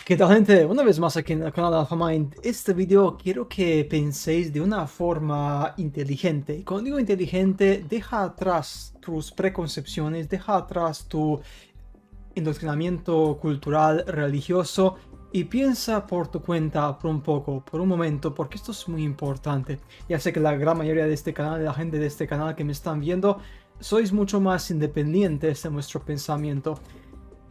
¿Qué tal, gente? Una vez más aquí en el canal de AlphaMind. Este video quiero que penséis de una forma inteligente. Y cuando digo inteligente, deja atrás tus preconcepciones, deja atrás tu indoctrinamiento cultural, religioso y piensa por tu cuenta por un poco, por un momento, porque esto es muy importante. Ya sé que la gran mayoría de este canal, de la gente de este canal que me están viendo, sois mucho más independientes de vuestro pensamiento.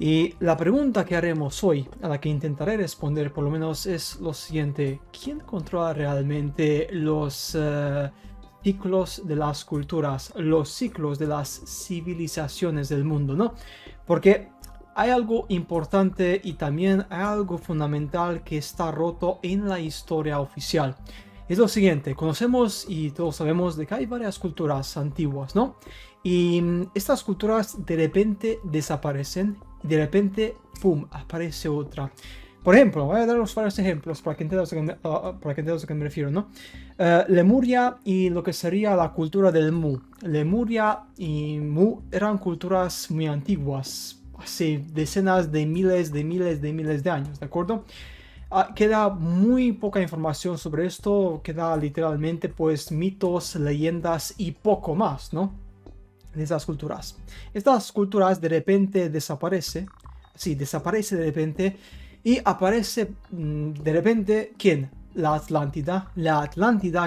Y la pregunta que haremos hoy, a la que intentaré responder por lo menos, es lo siguiente: ¿quién controla realmente los ciclos de las culturas, los ciclos de las civilizaciones del mundo, ¿no? Porque hay algo importante y también hay algo fundamental que está roto en la historia oficial. Es lo siguiente: conocemos y todos sabemos de que hay varias culturas antiguas, ¿no? Y estas culturas de repente desaparecen y de repente, ¡pum!, aparece otra. Por ejemplo, voy a daros varios ejemplos para que entiendas a qué me refiero, ¿no? Lemuria y lo que sería la cultura del Mu. Lemuria y Mu eran culturas muy antiguas, hace decenas de miles de años, ¿de acuerdo? Queda muy poca información sobre esto, queda literalmente pues mitos, leyendas y poco más, ¿no? De esas culturas. Estas culturas de repente desaparece de repente y aparece de repente, ¿quién? La Atlántida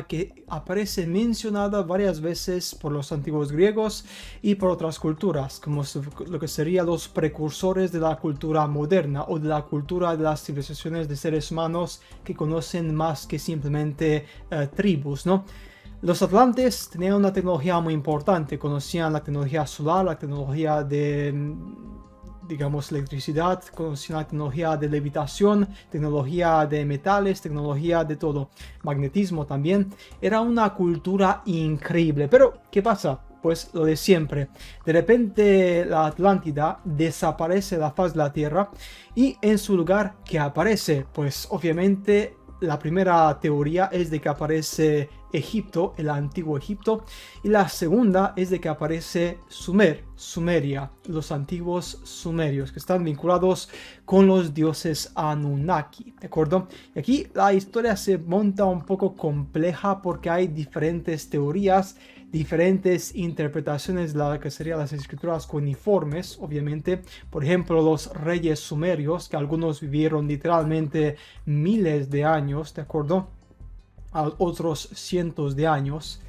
que aparece mencionada varias veces por los antiguos griegos y por otras culturas, como lo que serían los precursores de la cultura moderna o de la cultura de las civilizaciones de seres humanos que conocen más que simplemente tribus, ¿no? Los atlantes tenían una tecnología muy importante, conocían la tecnología solar, la tecnología de, digamos, electricidad, conocían la tecnología de levitación, tecnología de metales, tecnología de todo, magnetismo también. Era una cultura increíble. Pero, ¿qué pasa? Pues lo de siempre. De repente la Atlántida desaparece de la faz de la Tierra y en su lugar, ¿qué aparece? Pues obviamente la primera teoría es de que aparece Egipto, el antiguo Egipto, y la segunda es de que aparece Sumeria, los antiguos sumerios, que están vinculados con los dioses Anunnaki, ¿de acuerdo? Y aquí la historia se monta un poco compleja porque hay diferentes teorías, diferentes interpretaciones de lo que serían las escrituras cuneiformes, obviamente. Por ejemplo, los reyes sumerios, que algunos vivieron literalmente miles de años, ¿de acuerdo? A otros cientos de años.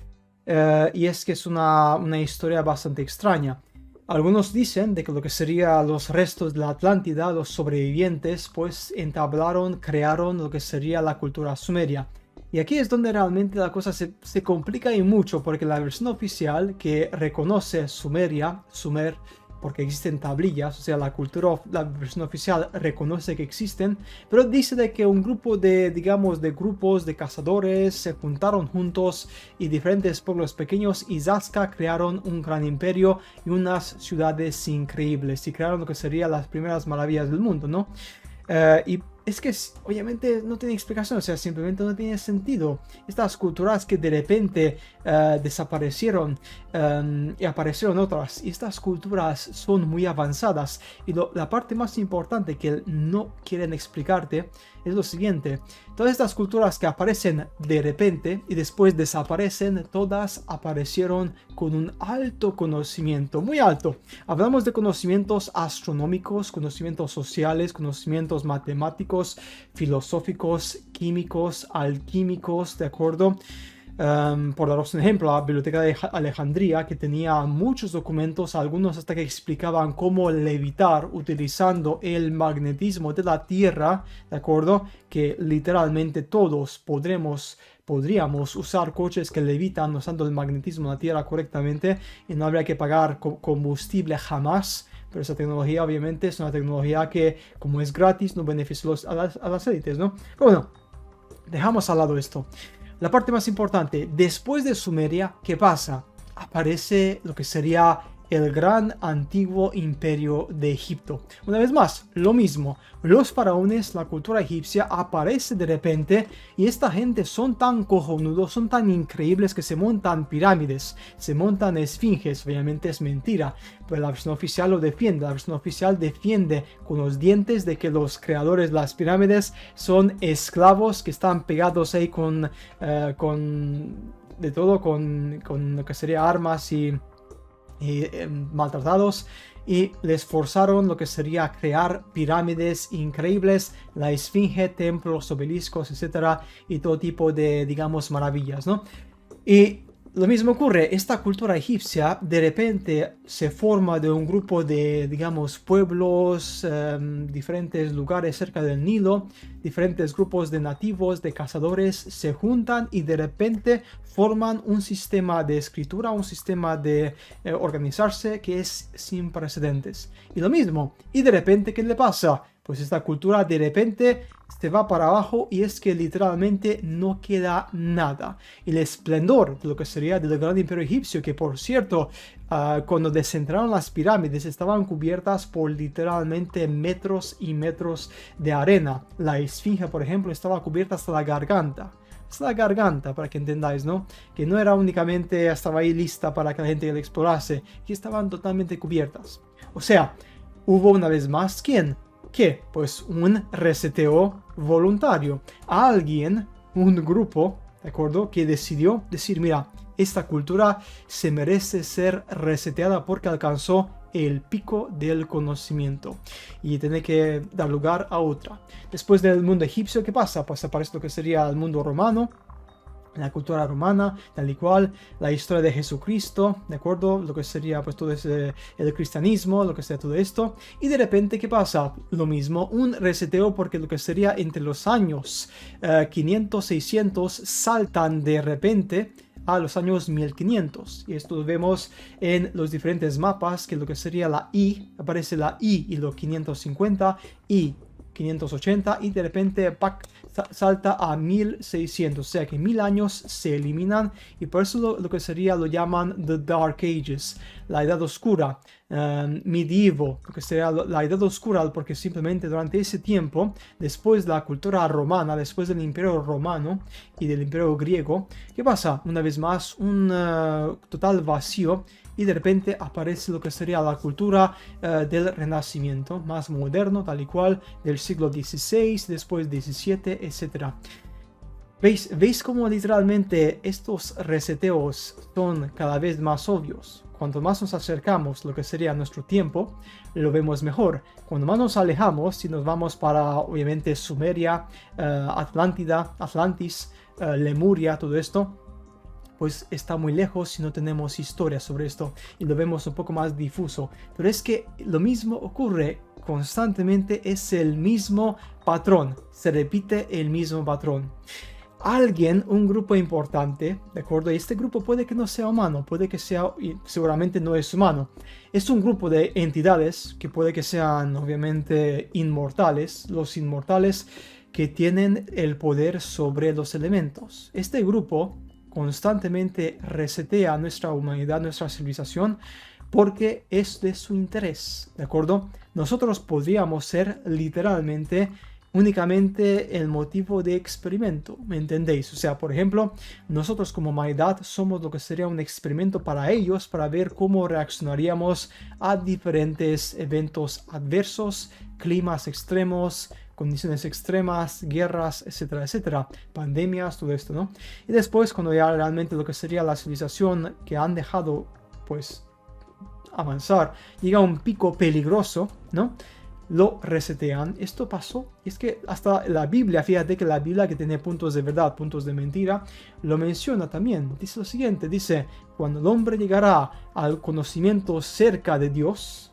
Y es que es una historia bastante extraña. Algunos dicen de que lo que serían los restos de la Atlántida, los sobrevivientes, pues entablaron, crearon lo que sería la cultura sumeria. Y aquí es donde realmente la cosa se complica y mucho, porque la versión oficial que reconoce Sumer, porque existen tablillas, o sea, la versión oficial reconoce que existen, pero dice de que un grupo de, digamos, de grupos de cazadores se juntaron juntos y diferentes pueblos pequeños y Zasca crearon un gran imperio y unas ciudades increíbles y crearon lo que serían las primeras maravillas del mundo, ¿no? Y es que obviamente no tiene explicación, o sea, simplemente no tiene sentido. Estas culturas que de repente desaparecieron y aparecieron otras, y estas culturas son muy avanzadas. Y la parte más importante que no quieren explicarte es lo siguiente: todas estas culturas que aparecen de repente y después desaparecen, todas aparecieron con un alto conocimiento, muy alto. Hablamos de conocimientos astronómicos, conocimientos sociales, conocimientos matemáticos, filosóficos, químicos, alquímicos, ¿de acuerdo? Por daros un ejemplo, la Biblioteca de Alejandría, que tenía muchos documentos, algunos hasta que explicaban cómo levitar utilizando el magnetismo de la Tierra, ¿de acuerdo? Que literalmente todos podríamos usar coches que levitan usando el magnetismo de la Tierra correctamente y no habría que pagar combustible jamás. Pero esa tecnología obviamente es una tecnología que, como es gratis, no beneficia a las élites, ¿no? Pero bueno, dejamos al lado esto. La parte más importante: después de Sumeria, ¿qué pasa? Aparece lo que sería el gran antiguo imperio de Egipto. Una vez más, lo mismo, los faraones, la cultura egipcia aparece de repente y esta gente son tan cojonudos, son tan increíbles que se montan pirámides, se montan esfinges. Obviamente es mentira, pero la versión oficial lo defiende. La versión oficial defiende con los dientes de que los creadores de las pirámides son esclavos que están pegados ahí con de todo, con lo que sería armas y maltratados, y les forzaron lo que sería crear pirámides increíbles, la esfinge, templos, obeliscos, etcétera, y todo tipo de, digamos, maravillas, ¿no? Y lo mismo ocurre, esta cultura egipcia de repente se forma de un grupo de, digamos, pueblos, diferentes lugares cerca del Nilo, diferentes grupos de nativos, de cazadores, se juntan y de repente forman un sistema de escritura, un sistema de organizarse que es sin precedentes. Y lo mismo, y de repente, ¿qué le pasa? Pues esta cultura de repente se va para abajo y es que literalmente no queda nada. El esplendor de lo que sería del gran imperio egipcio, que por cierto, cuando desenterraron las pirámides estaban cubiertas por literalmente metros y metros de arena. La esfinge, por ejemplo, estaba cubierta hasta la garganta. Hasta la garganta, para que entendáis, ¿no? Que no era únicamente estaba ahí lista para que la gente la explorase, que estaban totalmente cubiertas. O sea, hubo una vez más, ¿quién? ¿Qué? Pues un reseteo voluntario. Alguien, un grupo, ¿de acuerdo? Que decidió decir, mira, esta cultura se merece ser reseteada porque alcanzó el pico del conocimiento y tiene que dar lugar a otra. Después del mundo egipcio, ¿qué pasa? Pues aparece lo que sería el mundo romano, la cultura romana, tal y cual, la historia de Jesucristo, ¿de acuerdo? Lo que sería pues todo ese, el cristianismo, lo que sea todo esto. Y de repente, ¿qué pasa? Lo mismo, un reseteo porque lo que sería entre los años 500, 600 saltan de repente a los años 1500. Y esto lo vemos en los diferentes mapas, que lo que sería la I, aparece la I y los 550 y 580 y de repente ¡pac! Salta a 1600, o sea que 1000 años se eliminan y por eso lo que sería lo llaman The Dark Ages, la Edad Oscura, medieval, lo que sería la Edad Oscura, porque simplemente durante ese tiempo, después de la cultura romana, después del Imperio Romano y del Imperio Griego, ¿qué pasa? Una vez más, un total vacío. Y de repente aparece lo que sería la cultura del Renacimiento, más moderno, tal y cual, del siglo XVI, después XVII, etc. ¿Veis cómo literalmente estos reseteos son cada vez más obvios? Cuanto más nos acercamos lo que sería nuestro tiempo, lo vemos mejor. Cuando más nos alejamos, si nos vamos para, obviamente, Sumeria, Atlántida, Atlantis, Lemuria, todo esto, pues está muy lejos si no tenemos historia sobre esto y lo vemos un poco más difuso. Pero es que lo mismo ocurre constantemente, es el mismo patrón, se repite el mismo patrón. Alguien, un grupo importante, ¿de acuerdo? Y este grupo puede que no sea humano, puede que sea, y seguramente no es humano. Es un grupo de entidades que puede que sean, obviamente, inmortales, los inmortales que tienen el poder sobre los elementos. Este grupo constantemente resetea nuestra humanidad, nuestra civilización, porque es de su interés, ¿de acuerdo? Nosotros podríamos ser literalmente únicamente el motivo de experimento, ¿me entendéis? O sea, por ejemplo, nosotros como humanidad somos lo que sería un experimento para ellos, para ver cómo reaccionaríamos a diferentes eventos adversos, climas extremos, condiciones extremas, guerras, etcétera, etcétera, pandemias, todo esto, ¿no? Y después, cuando ya realmente lo que sería la civilización que han dejado, pues, avanzar, llega a un pico peligroso, ¿no? Lo resetean. Esto pasó, y es que hasta la Biblia, fíjate que la Biblia, que tiene puntos de verdad, puntos de mentira, lo menciona también. Dice lo siguiente, dice, cuando el hombre llegará al conocimiento cerca de Dios,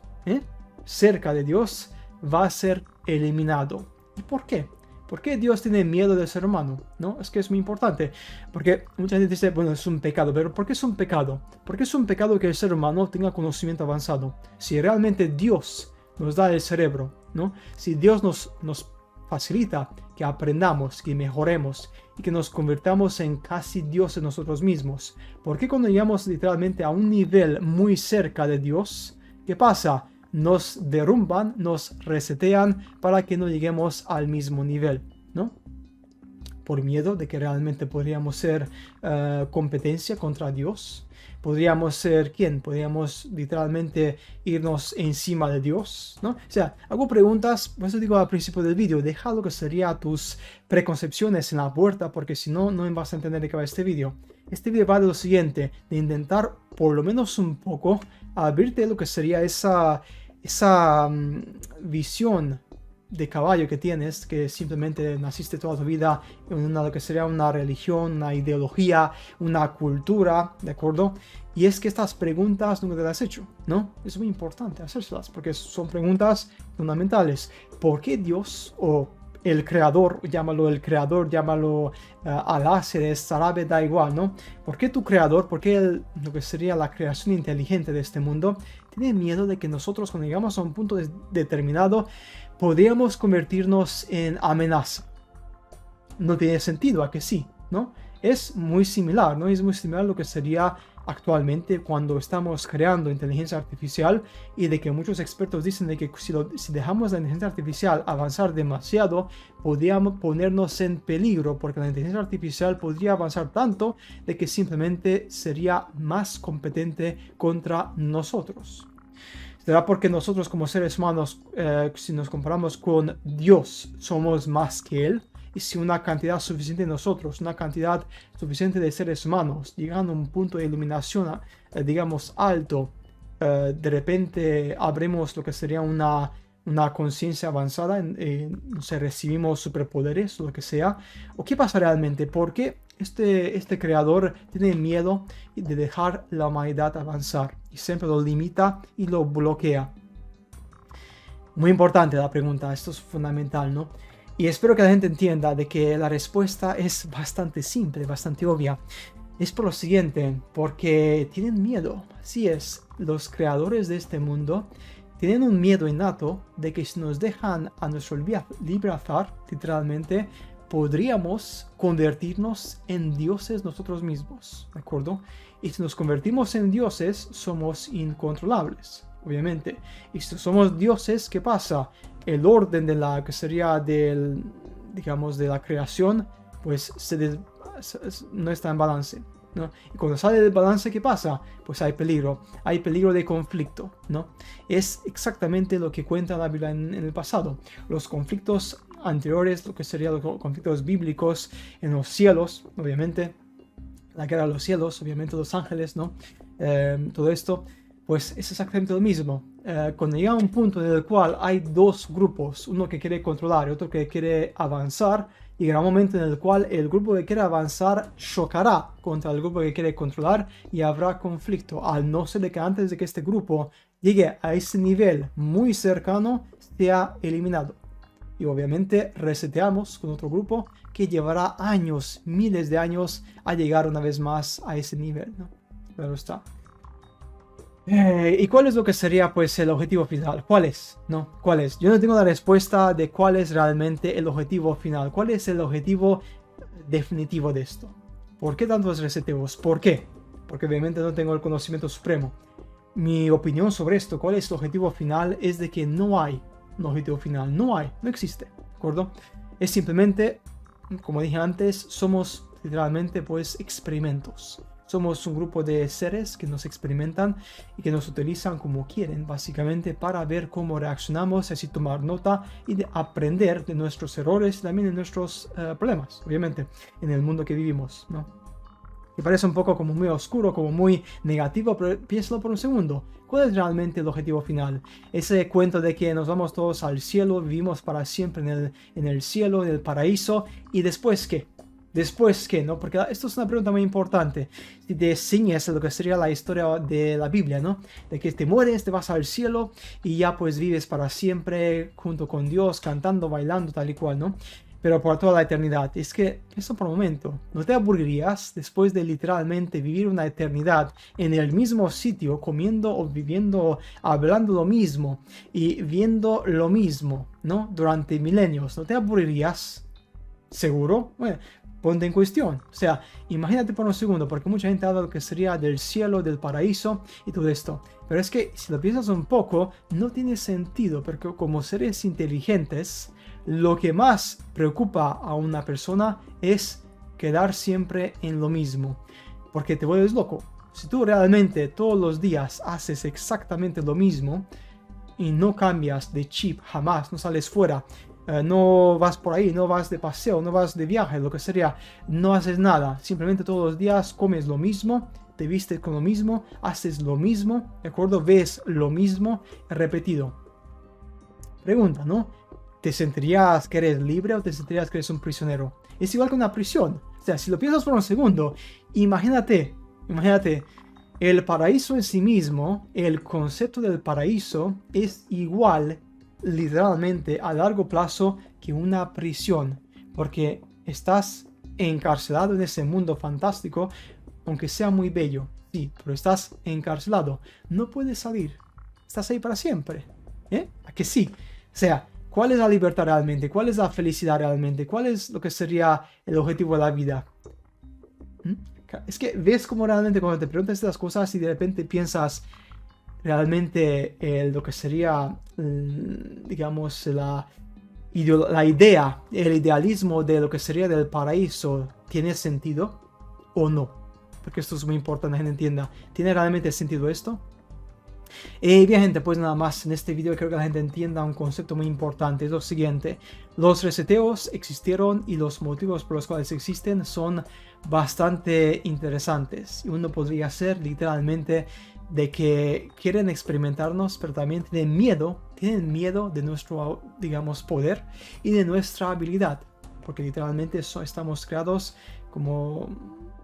cerca de Dios, va a ser eliminado. ¿Y por qué? ¿Por qué Dios tiene miedo del ser humano? ¿No? Es que es muy importante. Porque mucha gente dice, bueno, es un pecado. Pero ¿por qué es un pecado? Porque es un pecado que el ser humano tenga conocimiento avanzado. Si realmente Dios nos da el cerebro, ¿no? Si Dios nos facilita que aprendamos, que mejoremos y que nos convirtamos en casi dioses nosotros mismos. Porque cuando llegamos literalmente a un nivel muy cerca de Dios, ¿qué pasa? Nos derrumban, nos resetean para que no lleguemos al mismo nivel, ¿no? Por miedo de que realmente podríamos ser competencia contra Dios. Podríamos ser, ¿quién? Podríamos literalmente irnos encima de Dios, ¿no? O sea, hago preguntas, por eso digo al principio del vídeo, deja lo que serían tus preconcepciones en la puerta, porque si no, no vas a entender de qué va este vídeo. Este vídeo va de lo siguiente, de intentar por lo menos un poco abrirte lo que sería esa visión de caballo que tienes, que simplemente naciste toda tu vida en lo que sería una religión, una ideología, una cultura, ¿de acuerdo? Y es que estas preguntas nunca te las has hecho, ¿no? Es muy importante hacérselas, porque son preguntas fundamentales. ¿Por qué Dios o el creador, llámalo Alá, Sarabe, da igual, ¿no? ¿Por qué tu creador, por qué lo que sería la creación inteligente de este mundo, tiene miedo de que nosotros, cuando llegamos a un punto determinado, podríamos convertirnos en amenaza? No tiene sentido, ¿a que sí? ¿No? Es muy similar, ¿no? Es muy similar a lo que sería actualmente cuando estamos creando inteligencia artificial, y de que muchos expertos dicen de que si dejamos la inteligencia artificial avanzar demasiado, podríamos ponernos en peligro, porque la inteligencia artificial podría avanzar tanto de que simplemente sería más competente contra nosotros. ¿Será porque nosotros como seres humanos, si nos comparamos con Dios, somos más que Él? Y si una cantidad suficiente de nosotros, una cantidad suficiente de seres humanos, llegando a un punto de iluminación, digamos, alto, de repente abremos lo que sería una conciencia avanzada, no sé, recibimos superpoderes o lo que sea? ¿O qué pasa realmente? ¿Por qué este creador tiene miedo de dejar la humanidad avanzar y siempre lo limita y lo bloquea? Muy importante la pregunta, esto es fundamental, ¿no? Y espero que la gente entienda de que la respuesta es bastante simple, bastante obvia. Es por lo siguiente, porque tienen miedo. Así es, los creadores de este mundo tienen un miedo innato de que si nos dejan a nuestro libre azar, literalmente, podríamos convertirnos en dioses nosotros mismos, ¿de acuerdo? Y si nos convertimos en dioses, somos incontrolables, obviamente. Y si somos dioses, ¿qué pasa? El orden de la que sería digamos, de la creación, pues no está en balance, ¿no? Y cuando sale del balance, ¿qué pasa? Pues hay peligro de conflicto, ¿no? Es exactamente lo que cuenta la Biblia en el pasado. Los conflictos anteriores, lo que serían los conflictos bíblicos en los cielos, obviamente, la guerra de los cielos, obviamente los ángeles, ¿no? Todo esto, pues es exactamente lo mismo. Cuando llega a un punto en el cual hay dos grupos, uno que quiere controlar y otro que quiere avanzar, llegará un momento en el cual el grupo que quiere avanzar chocará contra el grupo que quiere controlar y habrá conflicto, al no ser de que antes de que este grupo llegue a ese nivel muy cercano, sea eliminado. Y obviamente reseteamos con otro grupo que llevará años, miles de años, a llegar una vez más a ese nivel, ¿no? Claro está. ¿Y cuál es lo que sería, pues, el objetivo final? ¿Cuál es? ¿No? ¿Cuál es? Yo no tengo la respuesta de cuál es realmente el objetivo final. ¿Cuál es el objetivo definitivo de esto? ¿Por qué tantos reseteos? ¿Por qué? Porque obviamente no tengo el conocimiento supremo. Mi opinión sobre esto, cuál es el objetivo final, es de que no hay un objetivo final. No existe, ¿de acuerdo? Es simplemente, como dije antes, somos literalmente, pues, experimentos. Somos un grupo de seres que nos experimentan y que nos utilizan como quieren, básicamente, para ver cómo reaccionamos, así tomar nota y de aprender de nuestros errores y también de nuestros problemas, obviamente, en el mundo que vivimos, ¿no? Que parece un poco como muy oscuro, como muy negativo, pero piénsalo por un segundo. ¿Cuál es realmente el objetivo final? Ese cuento de que nos vamos todos al cielo, vivimos para siempre en el cielo, en el paraíso, ¿y después qué? ¿Después qué? ¿No? Porque esto es una pregunta muy importante. Si te ciñes a lo que sería la historia de la Biblia, ¿no? De que te mueres, te vas al cielo y ya pues vives para siempre junto con Dios, cantando, bailando, tal y cual, ¿no? Pero por toda la eternidad. Es que, eso por un momento, ¿no te aburrirías después de literalmente vivir una eternidad en el mismo sitio, comiendo o viviendo, hablando lo mismo y viendo lo mismo? ¿no? Durante milenios, ¿no te aburrirías? ¿Seguro? Bueno, ponte en cuestión. O sea, imagínate por un segundo, porque mucha gente habla de lo que sería del cielo, del paraíso y todo esto. Pero es que si lo piensas un poco, no tiene sentido, porque como seres inteligentes, lo que más preocupa a una persona es quedar siempre en lo mismo. Porque te vuelves loco. Si tú realmente todos los días haces exactamente lo mismo y no cambias de chip jamás, no sales fuera, no vas por ahí, no vas de paseo, no vas de viaje, lo que sería, no haces nada, simplemente todos los días comes lo mismo, te vistes con lo mismo, haces lo mismo, ¿de acuerdo? Ves lo mismo repetido. Pregunta, ¿no? ¿Te sentirías que eres libre o te sentirías que eres un prisionero? Es igual que una prisión. O sea, si lo piensas por un segundo, imagínate, el paraíso en sí mismo, el concepto del paraíso es igual literalmente a largo plazo que una prisión, porque estás encarcelado en ese mundo fantástico, aunque sea muy bello, sí, pero estás encarcelado, no puedes salir, estás ahí para siempre, ¿eh? ¿A que sí? O sea, ¿cuál es la libertad realmente? ¿Cuál es la felicidad realmente? ¿Cuál es lo que sería el objetivo de la vida? ¿Mm? Es que ves como realmente cuando te preguntas estas cosas y de repente piensas realmente lo que sería, digamos, la idea, el idealismo de lo que sería del paraíso, ¿tiene sentido o no? Porque esto es muy importante que la gente entienda. ¿Tiene realmente sentido esto? Bien gente, pues nada más en este video creo que la gente entienda un concepto muy importante. Es lo siguiente: los reseteos existieron y los motivos por los cuales existen son bastante interesantes. Y uno podría ser literalmente de que quieren experimentarnos, pero también tienen miedo de nuestro, digamos, poder y de nuestra habilidad. Porque literalmente estamos creados como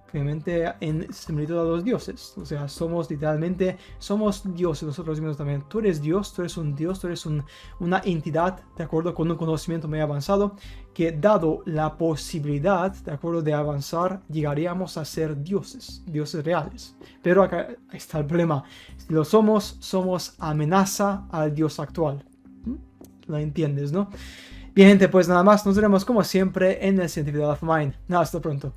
obviamente en similitud a los dioses. O sea, somos literalmente, somos dioses nosotros mismos también. Tú eres Dios, tú eres un Dios, tú eres una entidad, de acuerdo, con un conocimiento muy avanzado, que dado la posibilidad, de acuerdo, de avanzar, llegaríamos a ser dioses, dioses reales. Pero acá está el problema. Si lo somos, somos amenaza al Dios actual. ¿Lo entiendes, no? Bien gente, pues nada más, nos veremos como siempre en el siguiente video de Mind. Hasta pronto.